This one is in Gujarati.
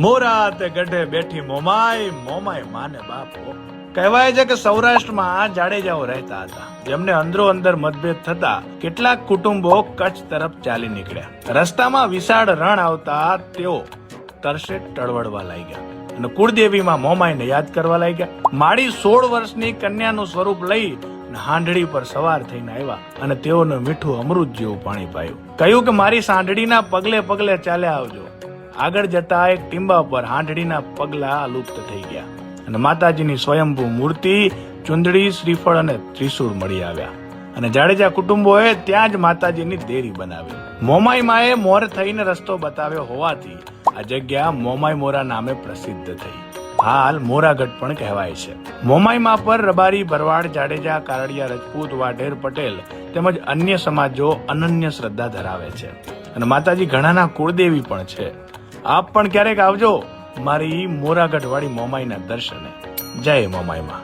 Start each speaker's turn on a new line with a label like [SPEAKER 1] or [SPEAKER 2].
[SPEAKER 1] મોરા તે ગઢે બેઠી મોમાય, મોમાય માને બાપો. કહેવાય છે કે સૌરાષ્ટ્રમાં જાડેજાઓ રહેતા હતા, જેમને અંદરો અંદર મતભેદ થતા કેટલાક કુટુંબો કચ્છ તરફ ચાલી નીકળ્યા. રસ્તામાં વિશાળ રણ આવતા તેઓ તરસે ટળવળવા લાગ્યા અને કુળદેવીમાં મોમાઈને યાદ કરવા લાગ્યા. માડી 16 વર્ષની કન્યાનું સ્વરૂપ લઈ હાંડડી પર સવાર થઈને આવ્યા અને તેઓને મીઠું અમૃત જેવું પાણી પાયું. કહ્યું કે મારી સાંઢડીના પગલે પગલે ચાલ્યા આવજો. આગળ જતા એક ટીંબા પર હાંડડીના પગલા લુપ્ત થઈ ગયા અને માતાજીની સ્વયંભૂ મૂર્તિ, ચુંદડી, શ્રીફળ અને ત્રિશૂળ મળી આવ્યા અને જાડેજા કુટુંબોએ ત્યાં જ માતાજીની દેરી બનાવી. મોમાઈ માએ મોર થઈને રસ્તો બતાવ્યો હોવાથી આ જગ્યા મોમાઈ મોરા નામે પ્રસિદ્ધ થઈ. હાલ મોરાગઢ પણ કહેવાય છે. મોમાઈમાં પર રબારી, ભરવાડ, જાડેજા, કારડિયા, રજપૂત, વાઢેર, પટેલ તેમજ અન્ય સમાજો અનન્ય શ્રદ્ધા ધરાવે છે અને માતાજી ઘણાના કુળદેવી પણ છે. આપ પણ ક્યારેક આવજો મારી મોરાગઢ વાળી મોમાઈના દર્શને. જય મોમાઈમાં.